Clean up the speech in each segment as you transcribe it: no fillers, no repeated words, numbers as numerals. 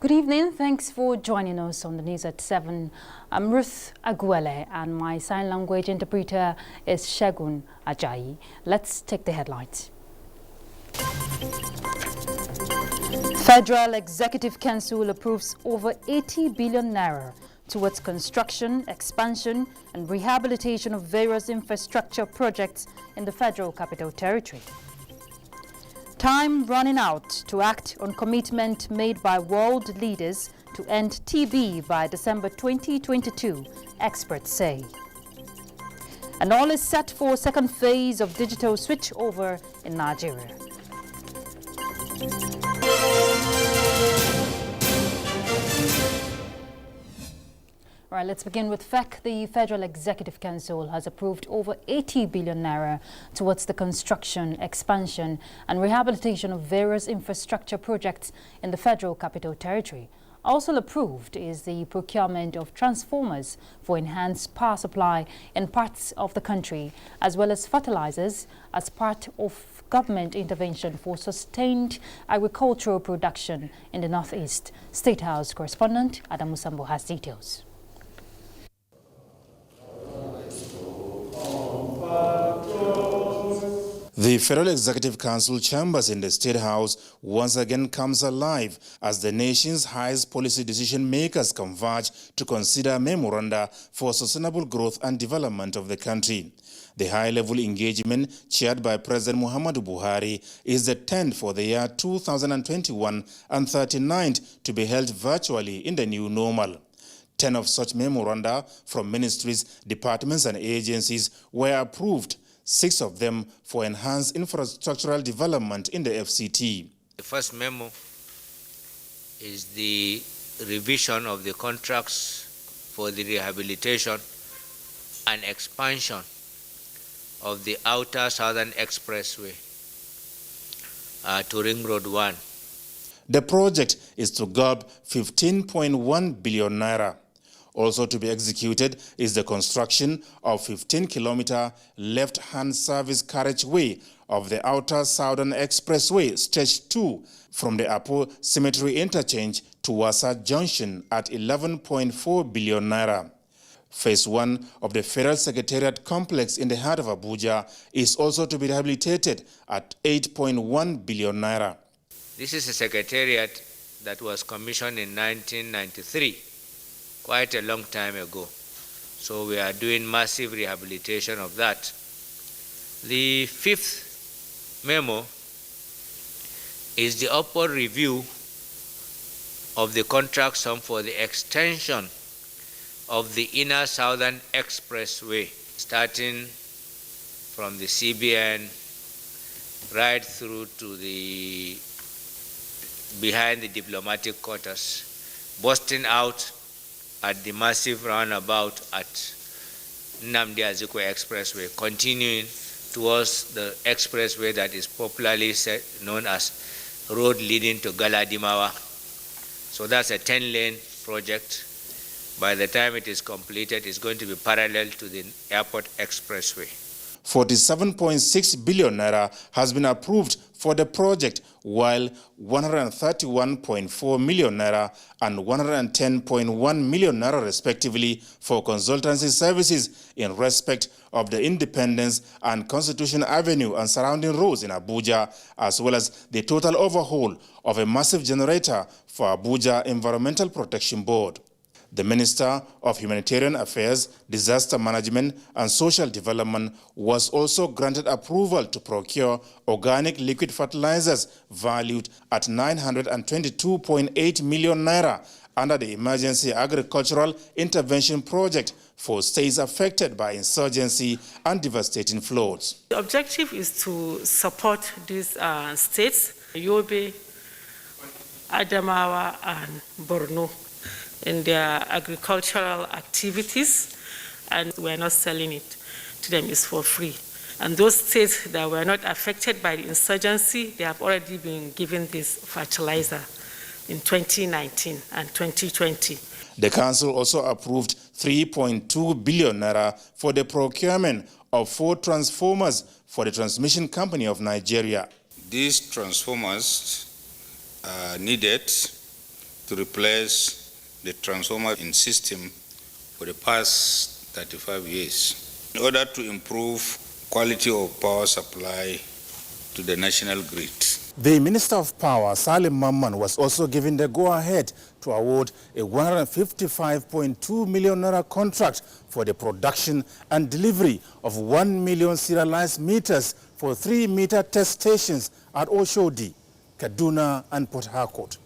Good evening. Thanks for joining us on the news at 7. I'm Ruth Aguele and my sign language interpreter is Shegun Ajayi. Let's take the headlines. Federal Executive Council approves over 80 billion naira towards construction, expansion and rehabilitation of various infrastructure projects in the Federal Capital Territory. Time running out to act on commitment made by world leaders to end TB by December 2022, experts say. And all is set for second phase of digital switchover in Nigeria. All right, let's begin with FEC. The Federal Executive Council has approved over 80 billion naira towards the construction, expansion and rehabilitation of various infrastructure projects in the Federal Capital Territory. Also approved is the procurement of transformers for enhanced power supply in parts of the country, as well as fertilizers as part of government intervention for sustained agricultural production in the Northeast. State House correspondent Adam Musambo has details. The Federal Executive Council chambers in the State House once again comes alive as the nation's highest policy decision makers converge to consider memoranda for sustainable growth and development of the country. The high-level engagement chaired by President Muhammadu Buhari is the 10th for the year 2021 and 39th to be held virtually in the new normal. 10 of such memoranda from ministries, departments and agencies were approved, 6 of them for enhanced infrastructural development in the FCT. The first memo is the revision of the contracts for the rehabilitation and expansion of the Outer Southern Expressway to Ring Road 1. The project is to gulp 15.1 billion naira. Also to be executed is the construction of 15-kilometer left-hand service carriageway of the Outer Southern Expressway, Stage 2, from the Apo Cemetery Interchange to Wasa Junction at 11.4 billion naira. Phase 1 of the Federal Secretariat Complex in the heart of Abuja is also to be rehabilitated at 8.1 billion naira. This is a secretariat that was commissioned in 1993. Quite a long time ago. So we are doing massive rehabilitation of that. The fifth memo is the upward review of the contract sum for the extension of the Inner Southern Expressway, starting from the CBN right through to the behind the diplomatic quarters, busting out at the massive roundabout at Nnamdi Azikiwe Expressway, continuing towards the expressway that is popularly known as road leading to Galadimawa. So that's a 10-lane project. By the time it is completed, it's going to be parallel to the airport expressway. 47.6 billion naira has been approved for the project, while 131.4 million naira and 110.1 million naira respectively for consultancy services in respect of the Independence and Constitution Avenue and surrounding roads in Abuja, as well as the total overhaul of a massive generator for Abuja Environmental Protection Board. The Minister of Humanitarian Affairs, Disaster Management and Social Development was also granted approval to procure organic liquid fertilizers valued at 922.8 million naira under the Emergency Agricultural Intervention Project for states affected by insurgency and devastating floods. The objective is to support these states, Yobe, Adamawa and Borno, in their agricultural activities, and we're not selling it to them. It's for free. And those states that were not affected by the insurgency, they have already been given this fertilizer in 2019 and 2020. The council also approved 3.2 billion naira for the procurement of 4 transformers for the Transmission Company of Nigeria. These transformers are needed to replace the transformer in system for the past 35 years in order to improve quality of power supply to the national grid. The Minister of Power, Salim Mamman, was also given the go-ahead to award a 155.2 million naira contract for the production and delivery of 1 million serialized meters for 3-meter test stations at Oshodi, Kaduna and Port Harcourt.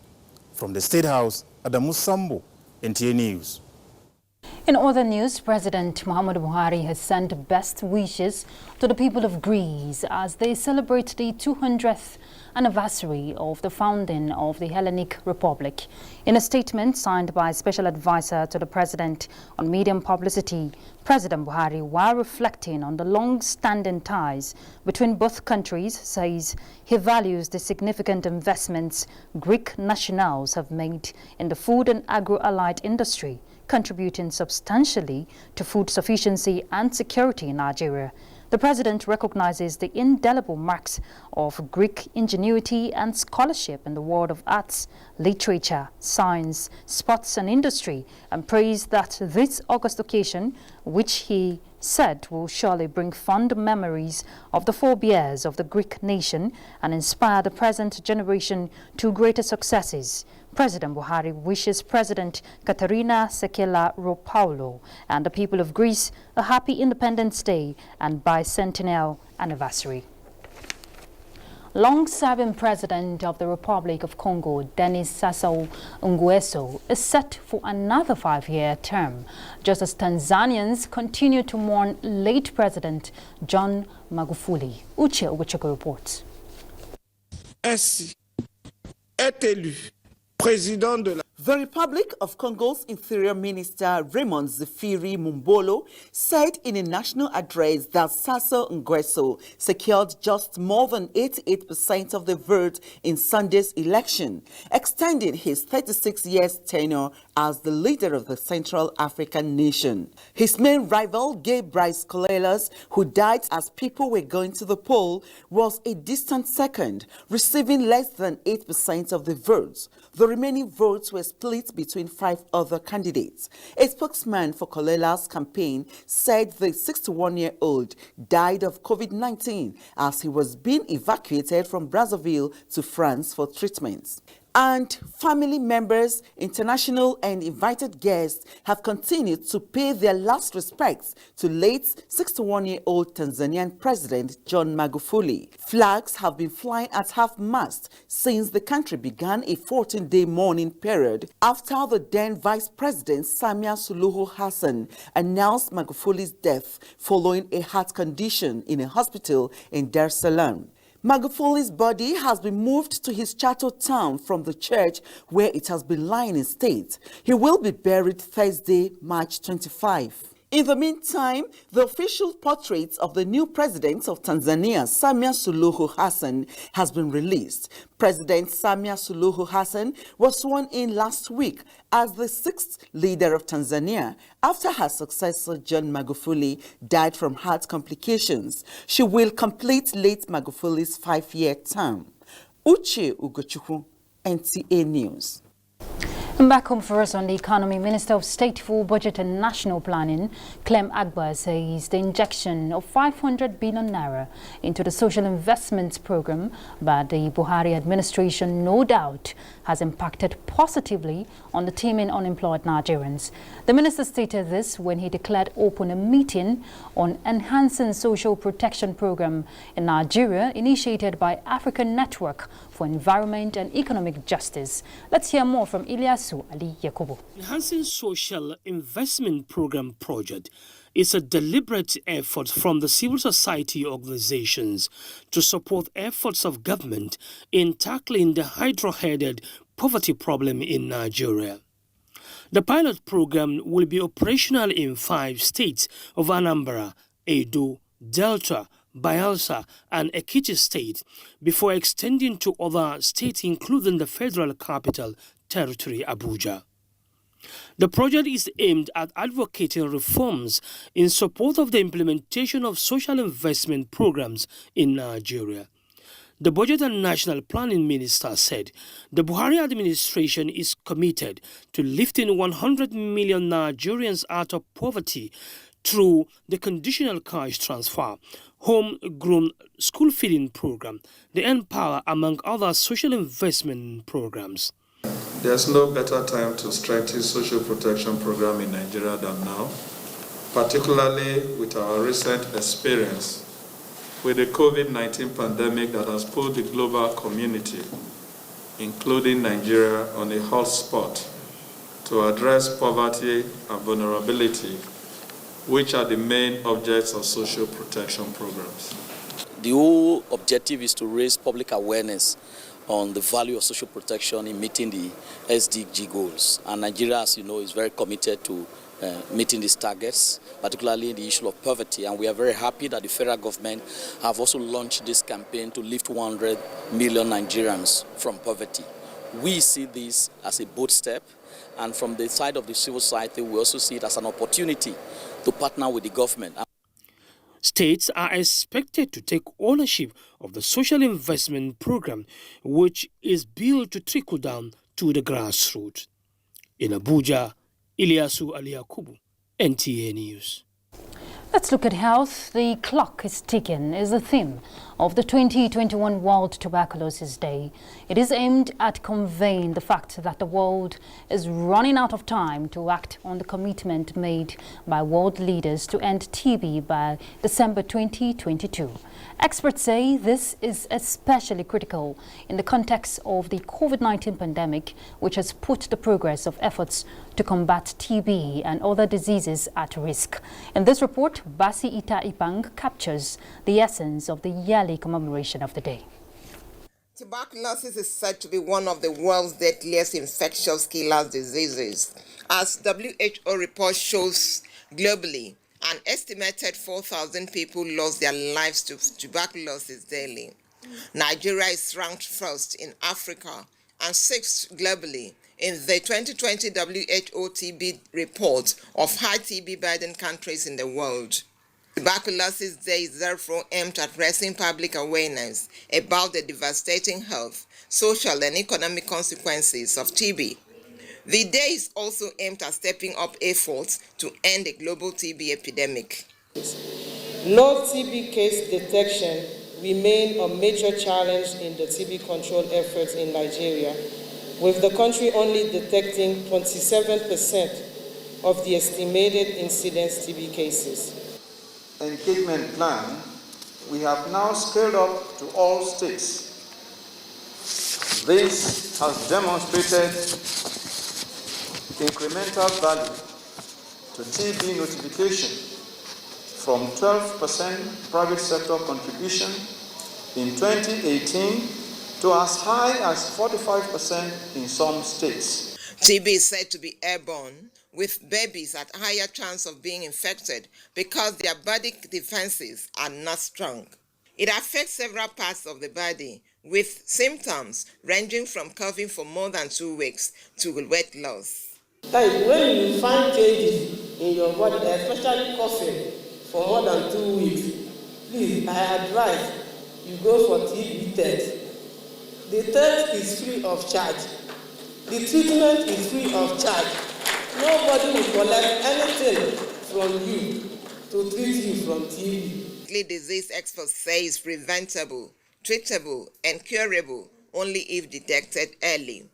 From the State House, Adamu Sambo, NTA News. In other news, President Muhammadu Buhari has sent best wishes to the people of Greece as they celebrate the 200th anniversary of the founding of the Hellenic Republic. In a statement signed by Special Advisor to the President on Medium Publicity, President Buhari, while reflecting on the long-standing ties between both countries, says he values the significant investments Greek nationals have made in the food and agro-allied industry, contributing substantially to food sufficiency and security in Nigeria. The president recognizes the indelible marks of Greek ingenuity and scholarship in the world of arts, literature, science, sports and industry, and praised that this August occasion, which he said will surely bring fond memories of the forebears of the Greek nation and inspire the present generation to greater successes. President Buhari wishes President Katerina Sekela-Ropoulo and the people of Greece a happy Independence Day and bicentennial anniversary. Long-serving President of the Republic of Congo, Denis Sassou Nguesso, is set for another 5-year term, just as Tanzanians continue to mourn late President John Magufuli. Uche Ogecheko reports. Ainsi est élu président de la... The Republic of Congo's Interior Minister Raymond Zefiri Mumbolo said in a national address that Sassou Nguesso secured just more than 88% of the vote in Sunday's election, extending his 36 years tenure as the leader of the Central African nation. His main rival, Gay Bryce Colelas, who died as people were going to the poll, was a distant second, receiving less than 8% of the votes. The remaining votes were split between 5 other candidates. A spokesman for Colelas' campaign said the 61-year-old died of COVID-19 as he was being evacuated from Brazzaville to France for treatments. And family members, international and invited guests have continued to pay their last respects to late 61-year-old Tanzanian President John Magufuli. Flags have been flying at half-mast since the country began a 14-day mourning period after the then Vice President Samia Suluhu Hassan announced Magufuli's death following a heart condition in a hospital in Dar es Salaam. Magufuli's body has been moved to his Chateau town from the church where it has been lying in state. He will be buried Thursday, March 25. In the meantime, the official portrait of the new president of Tanzania, Samia Suluhu Hassan, has been released. President Samia Suluhu Hassan was sworn in last week as the 6th leader of Tanzania after her successor, John Magufuli, died from heart complications. She will complete late Magufuli's 5-year term. Uche Ugochukwu, NTA News. And back home for us on the economy, Minister of State for Budget and National Planning, Clem Agba, says the injection of 500 billion naira into the social investments program by the Buhari administration no doubt has impacted positively on the teeming unemployed Nigerians. The minister stated this when he declared open a meeting on enhancing social protection program in Nigeria initiated by African Network for Environment and Economic Justice. Let's hear more from Ilyasu Ali Yakubu. Enhancing Social Investment Program project is a deliberate effort from the civil society organizations to support efforts of government in tackling the hydra-headed poverty problem in Nigeria. The pilot program will be operational in 5 states of Anambra, Edo, Delta, Bayelsa and Ekiti State before extending to other states including the Federal Capital Territory, Abuja. The project is aimed at advocating reforms in support of the implementation of social investment programs in Nigeria. The Budget and National Planning Minister said the Buhari administration is committed to lifting 100 million Nigerians out of poverty through the conditional cash transfer, homegrown school feeding program, the Empower, among other social investment programs. There's no better time to strengthen social protection program in Nigeria than now, particularly with our recent experience with the COVID-19 pandemic that has put the global community, including Nigeria, on a hot spot to address poverty and vulnerability, which are the main objects of social protection programs. The whole objective is to raise public awareness on the value of social protection in meeting the SDG goals. And Nigeria, as you know, is very committed to meeting these targets, particularly in the issue of poverty. And we are very happy that the federal government have also launched this campaign to lift 100 million Nigerians from poverty. We see this as a bold step, and from the side of the civil society, we also see it as an opportunity to partner with the government. States are expected to take ownership of the social investment program, which is built to trickle down to the grassroots. In Abuja, Ilyasu Aliyakubu, NTA News. Let's look at health. The clock is ticking is the theme of the 2021 World Tuberculosis Day. It is aimed at conveying the fact that the world is running out of time to act on the commitment made by world leaders to end TB by December 2022. Experts say this is especially critical in the context of the COVID-19 pandemic, which has put the progress of efforts to combat TB and other diseases at risk. In this report, Basi Ita Ipang captures the essence of the yearly commemoration of the day. Tuberculosis is said to be one of the world's deadliest infectious killer diseases. As WHO report shows globally, an estimated 4,000 people lost their lives to tuberculosis daily. Nigeria is ranked first in Africa and sixth globally in the 2020 WHO TB report of high TB burden countries in the world. Tuberculosis Day is therefore aimed at raising public awareness about the devastating health, social and economic consequences of TB. The day is also aimed at stepping up efforts to end a global TB epidemic. Low TB case detection remains a major challenge in the TB control efforts in Nigeria, with the country only detecting 27% of the estimated incidence TB cases. Engagement plan, we have now scaled up to all states. This has demonstrated incremental value to TB notification from 12% private sector contribution in 2018 to as high as 45% in some states. TB is said to be airborne, with babies at higher chance of being infected because their body defenses are not strong. It affects several parts of the body, with symptoms ranging from coughing for more than 2 weeks to weight loss. When you find changes in your body, especially coughing for more than 2 weeks, please, I advise you go for TB test. The test is free of charge. The treatment is free of charge. Nobody will collect anything from you to treat you from TB. Disease experts say is preventable, treatable, and curable only if detected early.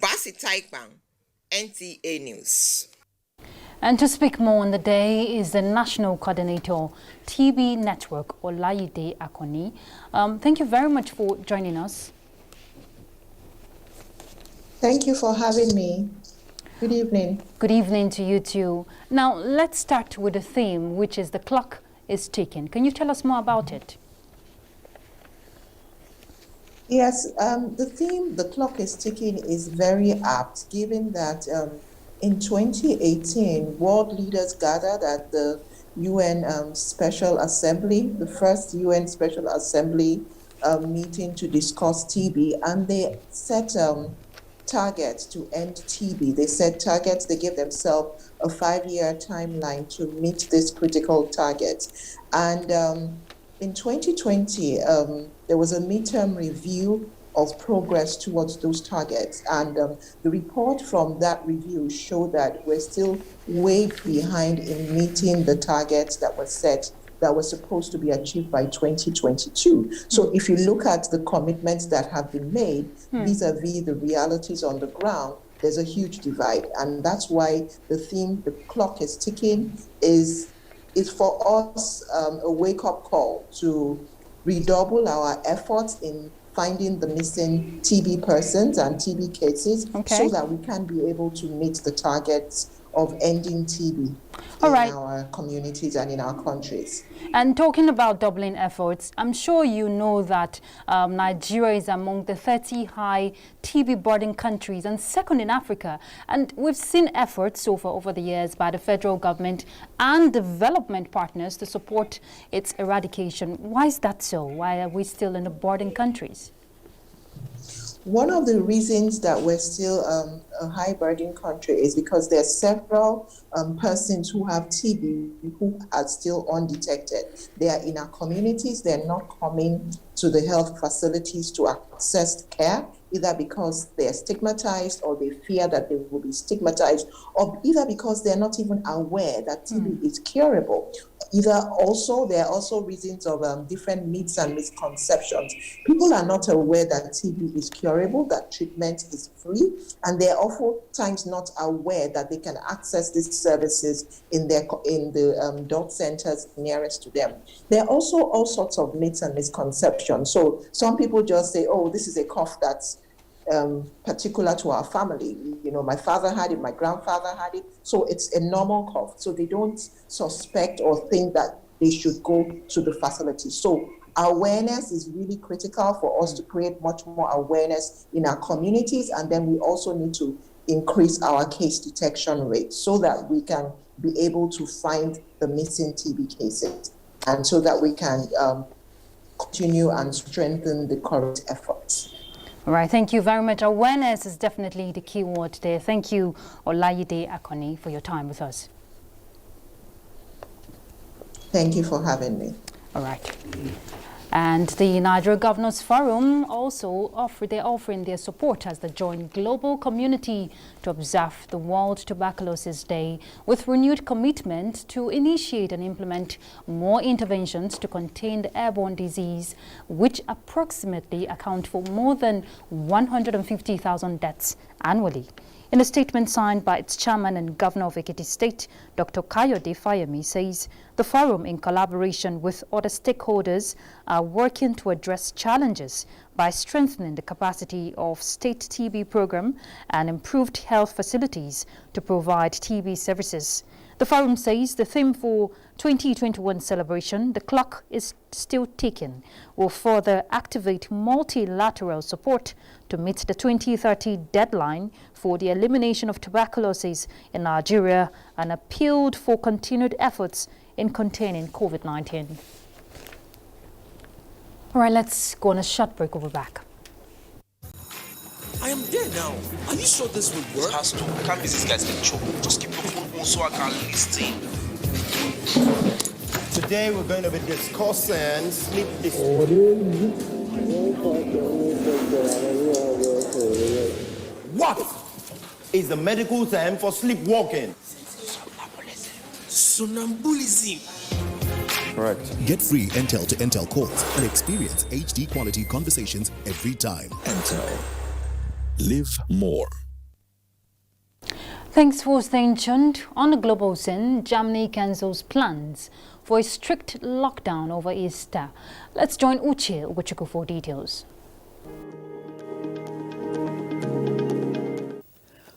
Basi Taipang, NTA News. And to speak more on the day is the National Coordinator, TB Network, Olayide Akoni. Thank you very much for joining us. Thank you for having me. Good evening. Good evening to you too. Now, let's start with the theme, which is the clock is ticking. Can you tell us more about it? Yes, the theme, the clock is ticking, is very apt, given that in 2018, world leaders gathered at the UN Special Assembly, the first UN Special Assembly meeting to discuss TB, and they set targets to end TB. They set targets, they gave themselves a 5-year timeline to meet this critical target. And in 2020, there was a midterm review of progress towards those targets. And the report from that review showed that we're still way behind in meeting the targets that were set, that were supposed to be achieved by 2022. So if you look at the commitments that have been made vis-a-vis the realities on the ground, there's a huge divide. And that's why the theme, the clock is ticking, is for us a wake-up call to redouble our efforts in finding the missing TB persons and TB cases so that we can be able to meet the targets of ending TB in our communities and in our countries. And talking about doubling efforts, I'm sure you know that Nigeria is among the 30 high TB burden countries and second in Africa. And we've seen efforts so far over the years by the federal government and development partners to support its eradication. Why is that so? Why are we still in the burden countries? One of the reasons that we're still a high burden country is because there are several persons who have TB who are still undetected. They are in our communities, they're not coming to the health facilities to access care, either because they're stigmatized or they fear that they will be stigmatized, or either because they're not even aware that TB is curable. There are also reasons of different myths and misconceptions. People are not aware that TB is curable, that treatment is free, and they're oftentimes not aware that they can access these services in the DOT centers nearest to them. There are also all sorts of myths and misconceptions. So some people just say, oh, this is a cough that's particular to our family. You know, my father had it, my grandfather had it, so it's a normal cough. So they don't suspect or think that they should go to the facility. So awareness is really critical for us to create much more awareness in our communities, and then we also need to increase our case detection rate so that we can be able to find the missing TB cases, and so that we can continue and strengthen the current efforts. All right, thank you very much. Awareness is definitely the key word there. Thank you, Olayide Akoni, for your time with us. Thank you for having me. All right. And the Nigeria Governors Forum also offering their support as they join global community to observe the World Tuberculosis Day with renewed commitment to initiate and implement more interventions to contain the airborne disease, which approximately account for more than 150,000 deaths annually. In a statement signed by its chairman and governor of Ekiti State, Dr. Kayode Fayemi says the forum, in collaboration with other stakeholders, are working to address challenges by strengthening the capacity of state TB program and improved health facilities to provide TB services. The forum says the theme for 2021 celebration, "The Clock is Still Ticking," will further activate multilateral support to meet the 2030 deadline for the elimination of tuberculosis in Nigeria and appealed for continued efforts in containing COVID-19. All right, let's go on a short break. We'll be back. I am there now. Are you sure this will work? Has to. I can't miss these guys get choked. Just keep your phone on so I can listen. Today we're going to be discussing sleep disorder. What is the medical term for sleepwalking? Sonambulism. Correct. Get free Intel to Intel calls and experience HD quality conversations every time. Intel. Live more. Thanks for staying tuned. On the global scene, Germany cancels plans for a strict lockdown over Easter. Let's join Uche Ugochukwu for details.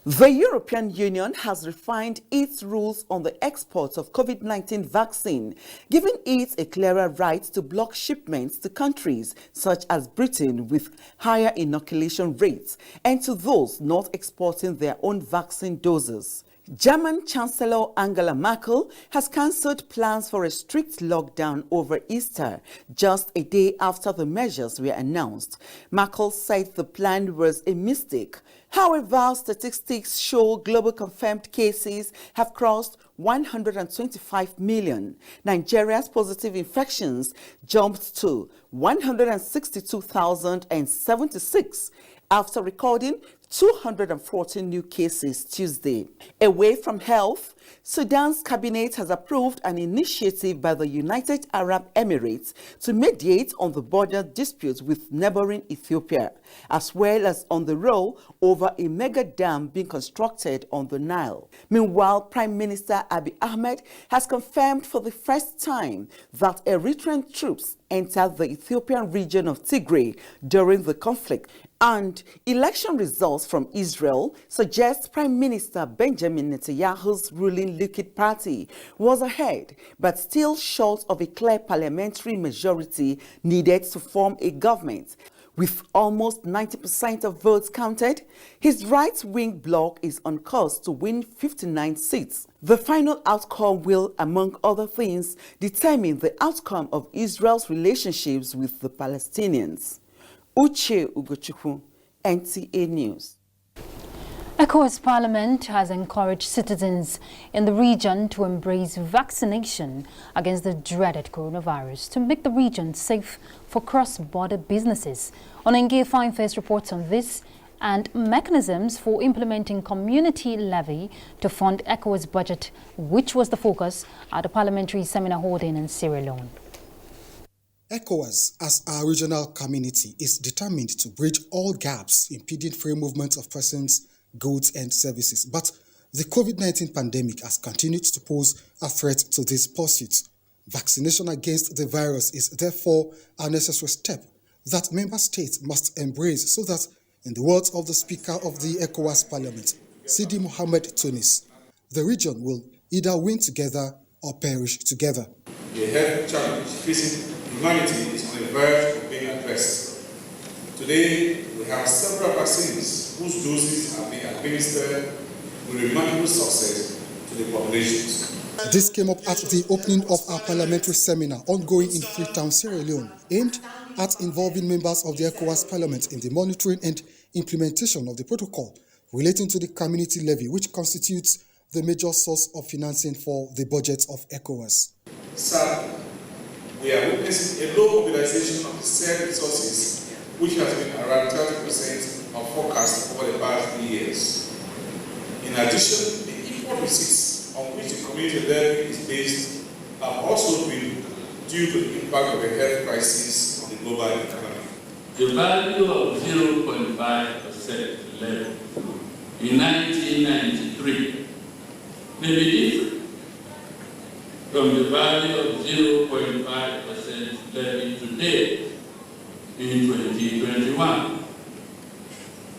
The European Union has refined its rules on the export of COVID-19 vaccine, giving it a clearer right to block shipments to countries such as Britain with higher inoculation rates and to those not exporting their own vaccine doses. German Chancellor Angela Merkel has cancelled plans for a strict lockdown over Easter, just a day after the measures were announced. Merkel said the plan was a mistake. However, statistics show global confirmed cases have crossed 125 million. Nigeria's positive infections jumped to 162,076 after recording 214 new cases Tuesday. Away from health, Sudan's cabinet has approved an initiative by the United Arab Emirates to mediate on the border disputes with neighboring Ethiopia, as well as on the row over a mega dam being constructed on the Nile. Meanwhile, Prime Minister Abiy Ahmed has confirmed for the first time that Eritrean troops entered the Ethiopian region of Tigray during the conflict. And election results from Israel suggest Prime Minister Benjamin Netanyahu's ruling Likud party was ahead, but still short of a clear parliamentary majority needed to form a government. With almost 90% of votes counted, his right-wing bloc is on course to win 59 seats. The final outcome will, among other things, determine the outcome of Israel's relationships with the Palestinians. Uche Ugochukwu, NTA News. ECOWAS Parliament has encouraged citizens in the region to embrace vaccination against the dreaded coronavirus to make the region safe for cross-border businesses. Onenge Fine-Face reports on this and mechanisms for implementing community levy to fund ECOWAS budget, which was the focus at a parliamentary seminar holding in Sierra Leone. ECOWAS, as our regional community, is determined to bridge all gaps impeding free movement of persons, goods and services. But the COVID-19 pandemic has continued to pose a threat to this pursuit. Vaccination against the virus is therefore a necessary step that member states must embrace so that, in the words of the Speaker of the ECOWAS Parliament, Sidi Mohammed Tunis, the region will either win together or perish together. The health challenge facing humanity is on the verge of being addressed. Today, we have several vaccines whose doses have been administered with remarkable success to the populations. This came up at the opening of our parliamentary seminar ongoing in Freetown, Sierra Leone, aimed at involving members of the ECOWAS Parliament in the monitoring and implementation of the protocol relating to the community levy, which constitutes the major source of financing for the budget of ECOWAS. Sadly, we are witnessing a low mobilization of the said resources, which has been around 30% of forecast over the past 3 years. In addition, the import receipts on which the community levy is based have also been due to the impact of the health crisis on the global economy. The value of 0.5% levy in 1993 may be different from the value of 0.5% levy today in 2021,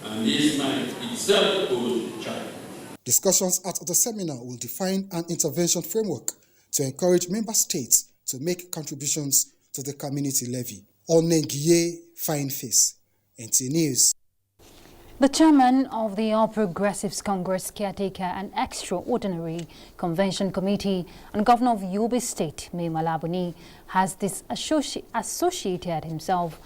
and this might itself pose a challenge. Discussions at the seminar will define an intervention framework to encourage member states to make contributions to the community levy. Onengiye Fine-Face, NTA News. The chairman of the All Progressives Congress Caretaker and Extraordinary Convention Committee and Governor of Yobe State, Mai Mala Buni, has disassociated himself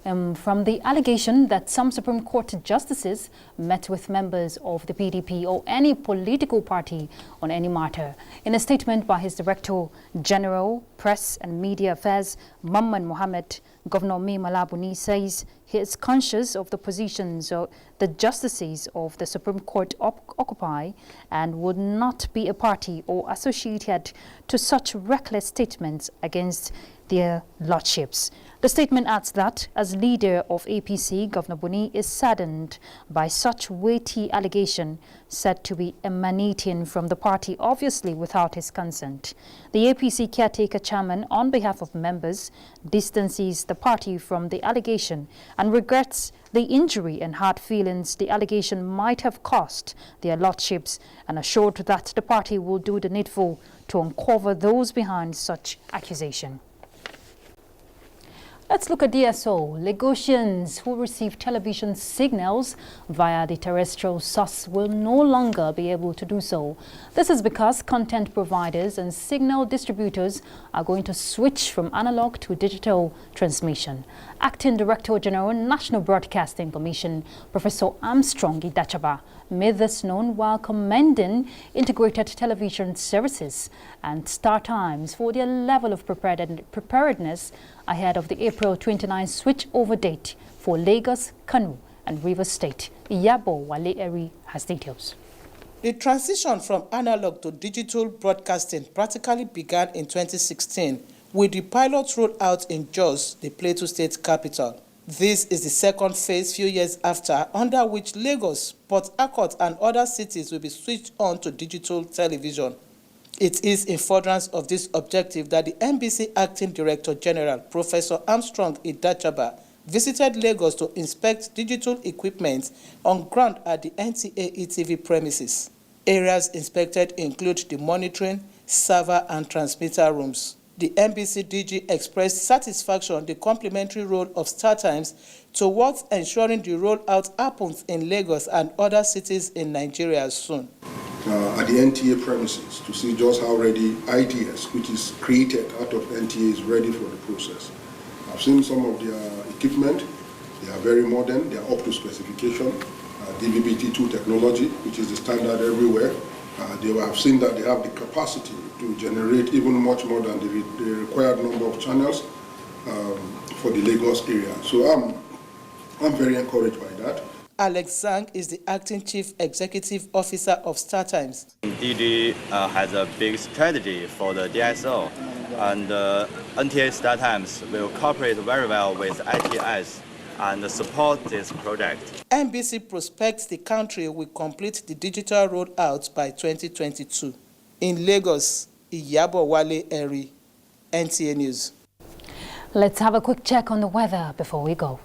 from the allegation that some Supreme Court justices met with members of the PDP or any political party on any matter. In a statement by his Director General, Press and Media Affairs, Mamman Mohammed, Governor Mai Mala Buni says he is conscious of the positions the justices of the Supreme Court occupy and would not be a party or associated to such reckless statements against their lordships. The statement adds that, as leader of APC, Governor Buni is saddened by such weighty allegation said to be emanating from the party, obviously without his consent. The APC caretaker chairman, on behalf of members, distances the party from the allegation and regrets the injury and hard feelings the allegation might have caused their lordships, and assured that the party will do the needful to uncover those behind such accusation. Let's look at DSO. Lagosians who receive television signals via the terrestrial source will no longer be able to do so. This is because content providers and signal distributors are going to switch from analog to digital transmission. Acting Director General, National Broadcasting Commission, Professor Armstrong Idachaba, made this known while commending integrated television services and Star Times for their level of preparedness ahead of the April 29 switch-over date for Lagos, Kano and Rivers State. Iyabo Wale-Eri has details. The transition from analog to digital broadcasting practically began in 2016 with the pilot rolled out in Jos, the Plateau State capital. This is the second phase few years after, under which Lagos, Port Harcourt and other cities will be switched on to digital television. It is in furtherance of this objective that the NBC Acting Director General, Professor Armstrong Idachaba, visited Lagos to inspect digital equipment on ground at the NTA ETV premises. Areas inspected include the monitoring, server and transmitter rooms. The NBC DG expressed satisfaction on the complementary role of Star Times towards ensuring the rollout happens in Lagos and other cities in Nigeria soon. At the NTA premises to see just how ready IDS, which is created out of NTA, is ready for the process. I've seen some of their equipment. They are very modern. They are up to specification. DVB-T2 technology, which is the standard everywhere. They have seen that they have the capacity to generate even much more than the required number of channels for the Lagos area. So I'm very encouraged by that. Alex Zhang is the acting chief executive officer of Star Times. DG has a big strategy for the DSO, and NTA Star Times will cooperate very well with ITS and support this project. NBC prospects the country will complete the digital rollout by 2022. In Lagos, Iyabo Wale-Eri, NTA News. Let's have a quick check on the weather before we go.